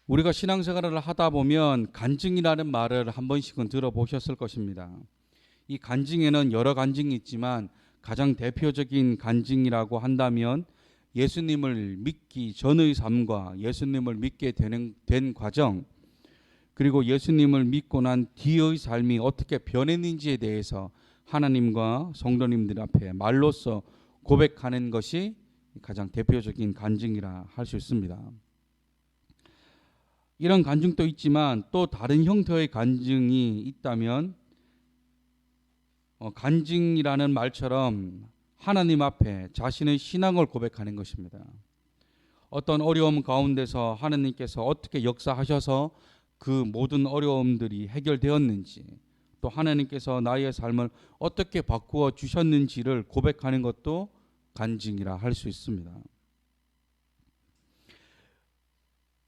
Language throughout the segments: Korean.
우리가 신앙생활을 하다 보면 간증이라는 말을 한 번씩은 들어보셨을 것입니다. 이 간증에는 여러 간증이 있지만 가장 대표적인 간증이라고 한다면 예수님을 믿기 전의 삶과 예수님을 믿게 된 과정, 그리고 예수님을 믿고 난 뒤의 삶이 어떻게 변했는지에 대해서 하나님과 성도님들 앞에 말로써 고백하는 것이 가장 대표적인 간증이라 할 수 있습니다. 이런 간증도 있지만 또 다른 형태의 간증이 있다면 간증이라는 말처럼 하나님 앞에 자신의 신앙을 고백하는 것입니다. 어떤 어려움 가운데서 하나님께서 어떻게 역사하셔서 그 모든 어려움들이 해결되었는지, 또 하나님께서 나의 삶을 어떻게 바꾸어 주셨는지를 고백하는 것도 간증이라 할 수 있습니다.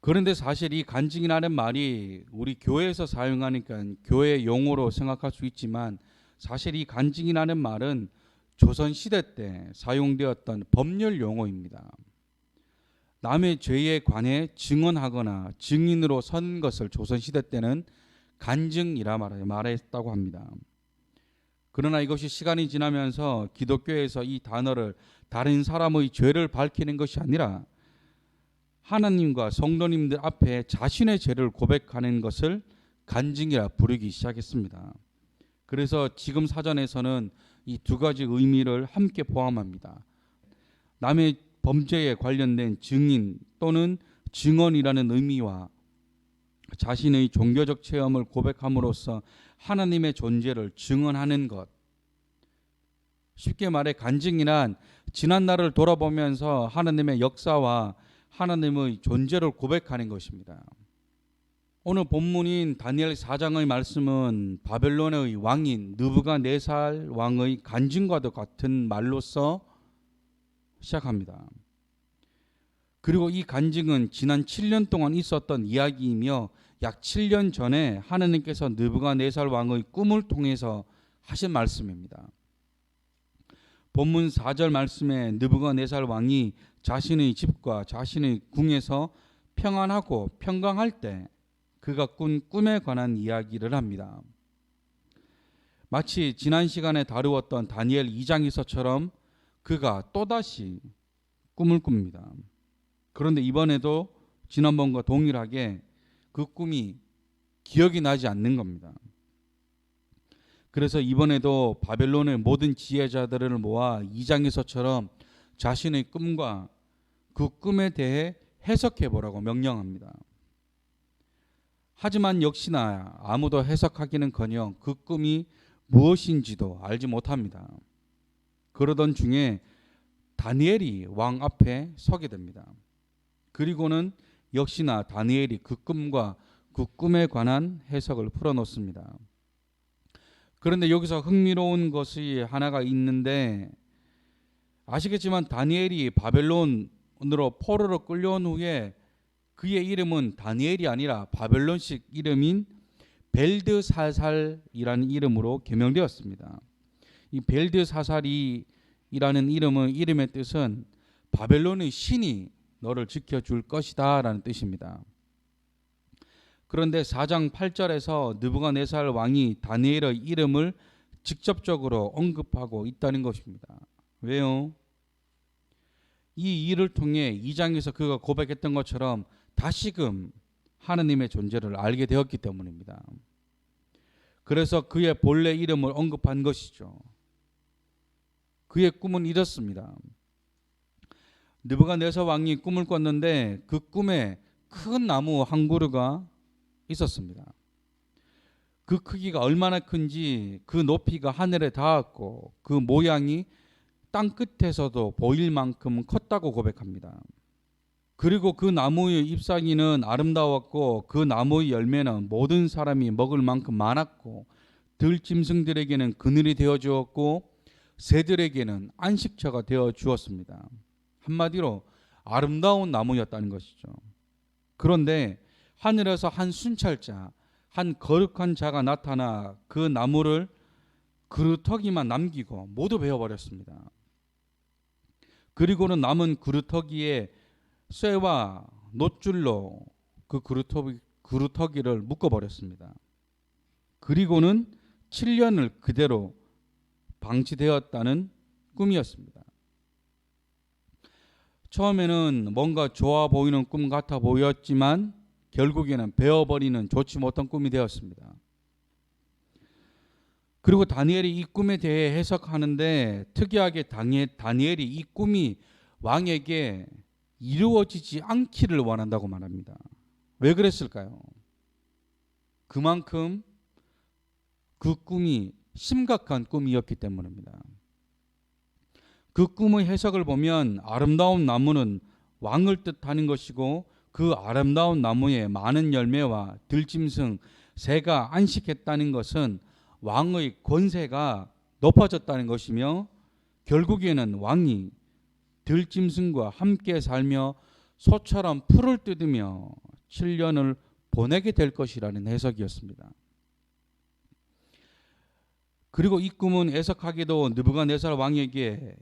그런데 사실 이 간증이라는 말이 우리 교회에서 사용하니까 교회 용어로 생각할 수 있지만, 사실 이 간증이라는 말은 조선시대 때 사용되었던 법률 용어입니다. 남의 죄에 관해 증언하거나 증인으로 선 것을 조선시대 때는 간증이라 말했다고 합니다. 그러나 이것이 시간이 지나면서 기독교에서 이 단어를 다른 사람의 죄를 밝히는 것이 아니라 하나님과 성도님들 앞에 자신의 죄를 고백하는 것을 간증이라 부르기 시작했습니다. 그래서 지금 사전에서는 이 두 가지 의미를 함께 포함합니다. 남의 범죄에 관련된 증인 또는 증언이라는 의미와 자신의 종교적 체험을 고백함으로써 하나님의 존재를 증언하는 것. 쉽게 말해 간증이란 지난 날을 돌아보면서 하나님의 역사와 하나님의 존재를 고백하는 것입니다. 오늘 본문인 다니엘 4장의 말씀은 바벨론의 왕인 느부갓네살 왕의 간증과도 같은 말로서 시작합니다. 그리고 이 간증은 지난 7년 동안 있었던 이야기이며 약 7년 전에 하나님께서 느부갓네살 왕의 꿈을 통해서 하신 말씀입니다. 본문 4절 말씀에 느부갓네살 왕이 자신의 집과 자신의 궁에서 평안하고 평강할 때 그가 꾼 꿈에 관한 이야기를 합니다. 마치 지난 시간에 다루었던 다니엘 2장에서처럼 그가 또다시 꿈을 꿉니다. 그런데 이번에도 지난번과 동일하게 그 꿈이 기억이 나지 않는 겁니다. 그래서 이번에도 바벨론의 모든 지혜자들을 모아 2장에서처럼 자신의 꿈과 그 꿈에 대해 해석해 보라고 명령합니다. 하지만 역시나 아무도 해석하기는커녕 그 꿈이 무엇인지도 알지 못합니다. 그러던 중에 다니엘이 왕 앞에 서게 됩니다. 그리고는 역시나 다니엘이 그 꿈과 그 꿈에 관한 해석을 풀어놓습니다. 그런데 여기서 흥미로운 것이 하나가 있는데, 아시겠지만 다니엘이 바벨론으로 포로로 끌려온 후에 그의 이름은 다니엘이 아니라 바벨론식 이름인 벨드사살이라는 이름으로 개명되었습니다. 이 벨드사살이라는 이름의 뜻은 바벨론의 신이 너를 지켜줄 것이다 라는 뜻입니다. 그런데 4장 8절에서 느부갓네살 왕이 다니엘의 이름을 직접적으로 언급하고 있다는 것입니다. 왜요? 이 일을 통해 2장에서 그가 고백했던 것처럼 다시금 하나님의 존재를 알게 되었기 때문입니다. 그래서 그의 본래 이름을 언급한 것이죠. 그의 꿈은 이렇습니다. 느부갓네살 왕이 꿈을 꿨는데 그 꿈에 큰 나무 한 그루가 있었습니다. 그 크기가 얼마나 큰지 그 높이가 하늘에 닿았고 그 모양이 땅 끝에서도 보일 만큼 컸다고 고백합니다. 그리고 그 나무의 잎사귀는 아름다웠고 그 나무의 열매는 모든 사람이 먹을 만큼 많았고 들짐승들에게는 그늘이 되어 주었고 새들에게는 안식처가 되어 주었습니다. 한마디로 아름다운 나무였다는 것이죠. 그런데 하늘에서 한 순찰자, 한 거룩한 자가 나타나 그 나무를 그루터기만 남기고 모두 베어버렸습니다. 그리고는 남은 그루터기에 쇠와 놋줄로 그 그루터기를 묶어버렸습니다. 그리고는 7년을 그대로 방치되었다는 꿈이었습니다. 처음에는 뭔가 좋아 보이는 꿈 같아 보였지만 결국에는 베어버리는 좋지 못한 꿈이 되었습니다. 그리고 다니엘이 이 꿈에 대해 해석하는데 특이하게 다니엘이 이 꿈이 왕에게 이루어지지 않기를 원한다고 말합니다. 왜 그랬을까요? 그만큼 그 꿈이 심각한 꿈이었기 때문입니다. 그 꿈의 해석을 보면 아름다운 나무는 왕을 뜻하는 것이고 그 아름다운 나무에 많은 열매와 들짐승, 새가 안식했다는 것은 왕의 권세가 높아졌다는 것이며 결국에는 왕이 들짐승과 함께 살며 소처럼 풀을 뜯으며 7년을 보내게 될 것이라는 해석이었습니다. 그리고 이 꿈은 해석하기도 느부갓네살 왕에게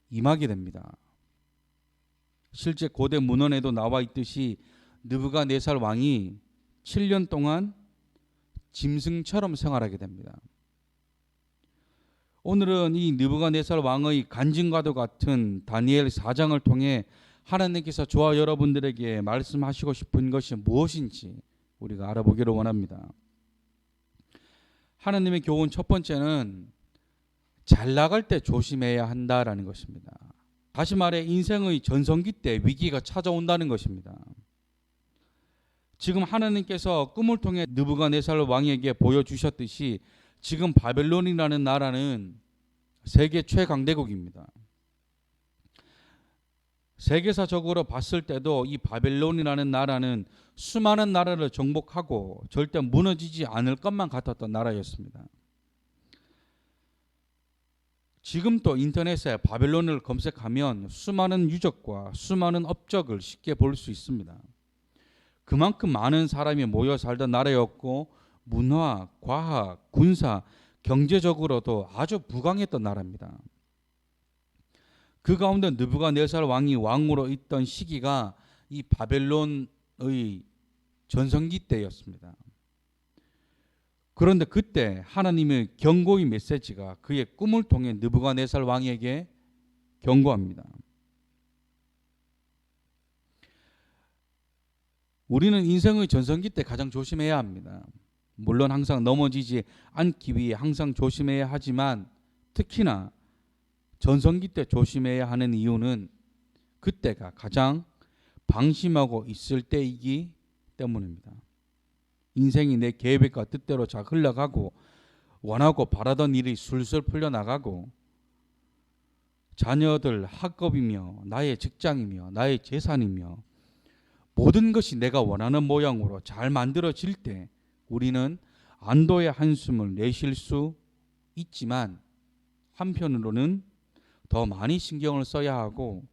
임하게 됩니다. 실제 고대 문헌에도 나와 있듯이 느부갓네살 왕이 7년 동안 짐승처럼 생활하게 됩니다. 오늘은 이 느부갓네살 왕의 간증과도 같은 다니엘 4장을 통해 하나님께서 저와 여러분들에게 말씀하시고 싶은 것이 무엇인지 우리가 알아보기를 원합니다. 하나님의 교훈 첫 번째는 잘 나갈 때 조심해야 한다라는 것입니다. 다시 말해 인생의 전성기 때 위기가 찾아온다는 것입니다. 지금 하나님께서 꿈을 통해 느부갓네살 왕에게 보여주셨듯이 지금 바벨론이라는 나라는 세계 최강대국입니다. 세계사적으로 봤을 때도 이 바벨론이라는 나라는 수많은 나라를 정복하고 절대 무너지지 않을 것만 같았던 나라였습니다. 지금 또 인터넷에 바벨론을 검색하면 수많은 유적과 수많은 업적을 쉽게 볼 수 있습니다. 그만큼 많은 사람이 모여 살던 나라였고 문화, 과학, 군사, 경제적으로도 아주 부강했던 나라입니다. 그 가운데 느부갓네살 왕이 왕으로 있던 시기가 이 바벨론의 전성기 때였습니다. 그런데 그때 하나님의 경고의 메시지가 그의 꿈을 통해 느부갓네살 왕에게 경고합니다. 우리는 인생의 전성기 때 가장 조심해야 합니다. 물론 항상 넘어지지 않기 위해 항상 조심해야 하지만 특히나 전성기 때 조심해야 하는 이유는 그때가 가장 방심하고 있을 때이기 때문입니다. 인생이 내 계획과 뜻대로 잘 흘러가고 원하고 바라던 일이 술술 풀려나가고 자녀들 학업이며 나의 직장이며 나의 재산이며 모든 것이 내가 원하는 모양으로 잘 만들어질 때 우리는 안도의 한숨을 내쉴 수 있지만 한편으로는 더 많이 신경을 써야 하고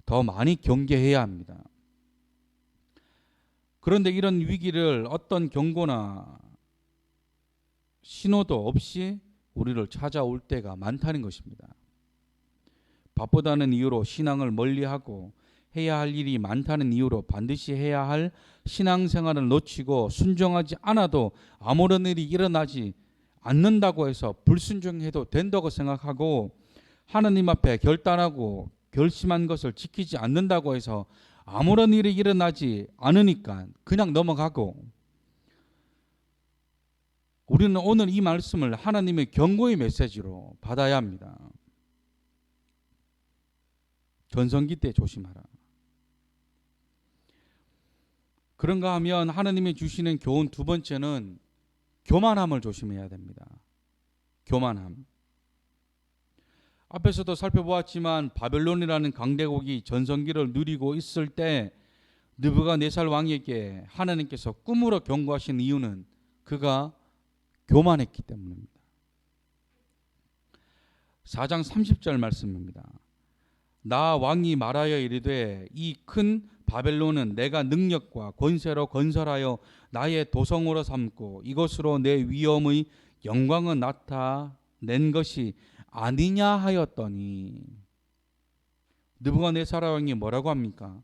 더 많이 경계해야 합니다. 그런데 이런 위기를 어떤 경고나 신호도 없이 우리를 찾아올 때가 많다는 것입니다. 바쁘다는 이유로 신앙을 멀리하고 해야 할 일이 많다는 이유로 반드시 해야 할 신앙생활을 놓치고 순종하지 않아도 아무런 일이 일어나지 않는다고 해서 불순종해도 된다고 생각하고 하나님 앞에 결단하고 결심한 것을 지키지 않는다고 해서 아무런 일이 일어나지 않으니까 그냥 넘어가고 우리는 오늘 이 말씀을 하나님의 경고의 메시지로 받아야 합니다. 전성기 때 조심하라. 그런가 하면 하나님이 주시는 교훈 두 번째는 교만함을 조심해야 됩니다. 교만함. 앞에서도 살펴보았지만 바벨론이라는 강대국이 전성기를 누리고 있을 때 느부갓네살 왕에게 하나님께서 꿈으로 경고하신 이유는 그가 교만했기 때문입니다. 4장 30절 말씀입니다. 나 왕이 말하여 이르되 이 큰 바벨론은 내가 능력과 권세로 건설하여 나의 도성으로 삼고 이것으로 내 위엄의 영광은 나타낸 것이 아니냐 하였더니 느부갓네살 왕이 뭐라고 합니까?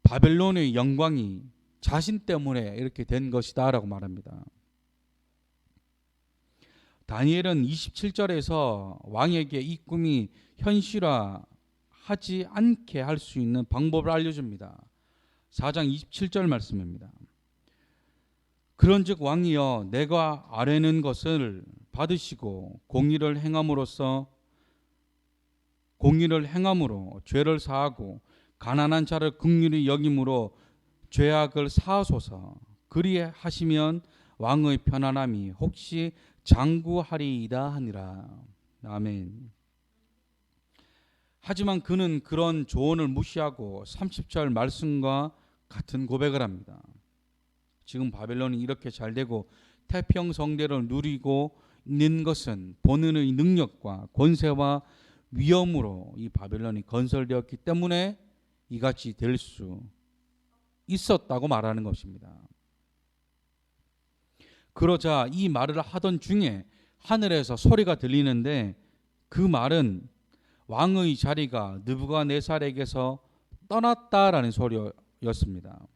바벨론의 영광이 자신 때문에 이렇게 된 것이다라고 말합니다. 다니엘은 27절에서 왕에게 이 꿈이 현실화하지 않게 할 수 있는 방법을 알려줍니다. 4장 27절 말씀입니다. 그런즉 왕이여 내가 아뢰는 것을 받으시고 공의를 행함으로 죄를 사하고 가난한 자를 긍휼히 여김으로 죄악을 사하소서. 그리하시면 왕의 편안함이 혹시 장구하리이다 하니라. 아멘. 하지만 그는 그런 조언을 무시하고 30절 말씀과 같은 고백을 합니다. 지금 바벨론이 이렇게 잘되고 태평성대를 누리고 있는 것은 본인의 능력과 권세와 위엄으로 이 바벨론이 건설되었기 때문에 이같이 될 수 있었다고 말하는 것입니다. 그러자 이 말을 하던 중에 하늘에서 소리가 들리는데 그 말은 왕의 자리가 느부갓네살에게서 떠났다라는 소리였습니다.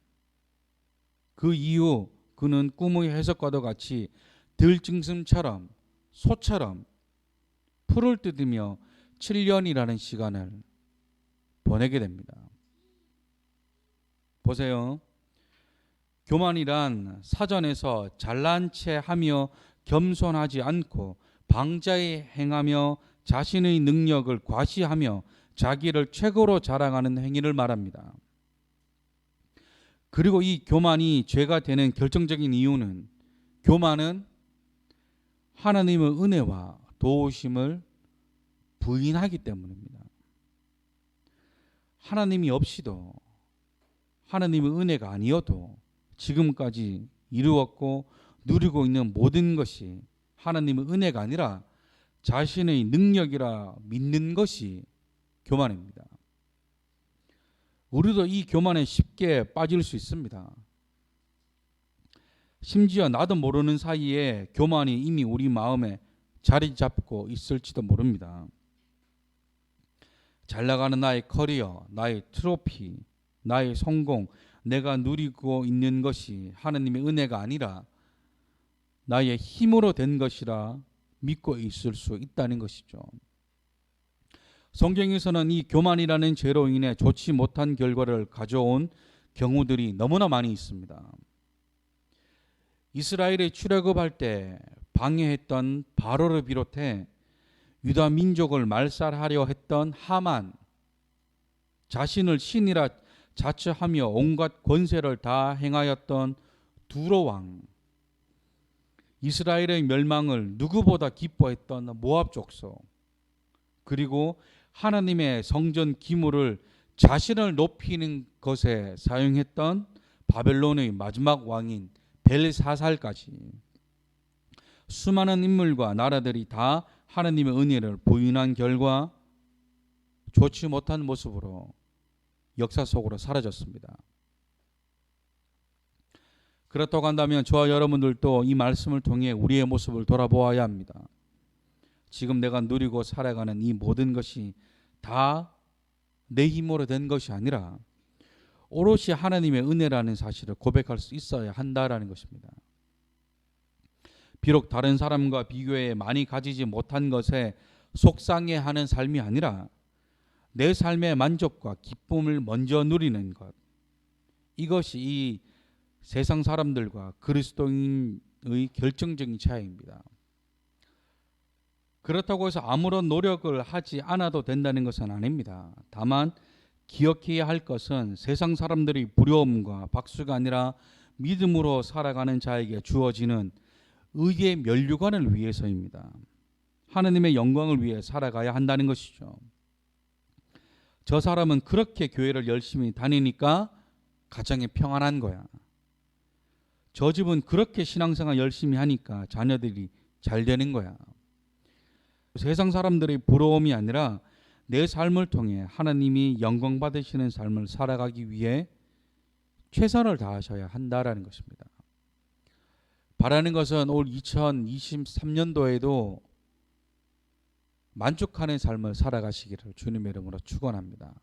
그 이후 그는 꿈의 해석과도 같이 들짐승처럼 소처럼 풀을 뜯으며 7년이라는 시간을 보내게 됩니다. 보세요. 교만이란 사전에서 잘난 체 하며 겸손하지 않고 방자에 행하며 자신의 능력을 과시하며 자기를 최고로 자랑하는 행위를 말합니다. 그리고 이 교만이 죄가 되는 결정적인 이유는 교만은 하나님의 은혜와 도우심을 부인하기 때문입니다. 하나님이 없이도 하나님의 은혜가 아니어도 지금까지 이루었고 누리고 있는 모든 것이 하나님의 은혜가 아니라 자신의 능력이라 믿는 것이 교만입니다. 우리도 이 교만에 쉽게 빠질 수 있습니다. 심지어 나도 모르는 사이에 교만이 이미 우리 마음에 자리 잡고 있을지도 모릅니다. 잘 나가는 나의 커리어, 나의 트로피, 나의 성공, 내가 누리고 있는 것이 하나님의 은혜가 아니라 나의 힘으로 된 것이라 믿고 있을 수 있다는 것이죠. 성경에서는 이 교만이라는 죄로 인해 좋지 못한 결과를 가져온 경우들이 너무나 많이 있습니다. 이스라엘이 출애굽할 때 방해했던 바로를 비롯해 유다 민족을 말살하려 했던 하만, 자신을 신이라 자처하며 온갖 권세를 다 행하였던 두로 왕, 이스라엘의 멸망을 누구보다 기뻐했던 모압 족속, 그리고 하나님의 성전 기물을 자신을 높이는 것에 사용했던 바벨론의 마지막 왕인 벨사살까지 수많은 인물과 나라들이 다 하나님의 은혜를 부인한 결과 좋지 못한 모습으로 역사 속으로 사라졌습니다. 그렇다고 한다면 저와 여러분들도 이 말씀을 통해 우리의 모습을 돌아보아야 합니다. 지금 내가 누리고 살아가는 이 모든 것이 다 내 힘으로 된 것이 아니라 오롯이 하나님의 은혜라는 사실을 고백할 수 있어야 한다라는 것입니다. 비록 다른 사람과 비교해 많이 가지지 못한 것에 속상해하는 삶이 아니라 내 삶의 만족과 기쁨을 먼저 누리는 것, 이것이 이 세상 사람들과 그리스도인의 결정적인 차이입니다. 그렇다고 해서 아무런 노력을 하지 않아도 된다는 것은 아닙니다. 다만 기억해야 할 것은 세상 사람들이 부러움과 박수가 아니라 믿음으로 살아가는 자에게 주어지는 의의 면류관을 위해서입니다. 하나님의 영광을 위해 살아가야 한다는 것이죠. 저 사람은 그렇게 교회를 열심히 다니니까 가정이 평안한 거야. 저 집은 그렇게 신앙생활 열심히 하니까 자녀들이 잘 되는 거야. 세상 사람들의 부러움이 아니라 내 삶을 통해 하나님이 영광 받으시는 삶을 살아가기 위해 최선을 다하셔야 한다라는 것입니다. 바라는 것은 올 2023년도에도 만족하는 삶을 살아가시기를 주님의 이름으로 축원합니다.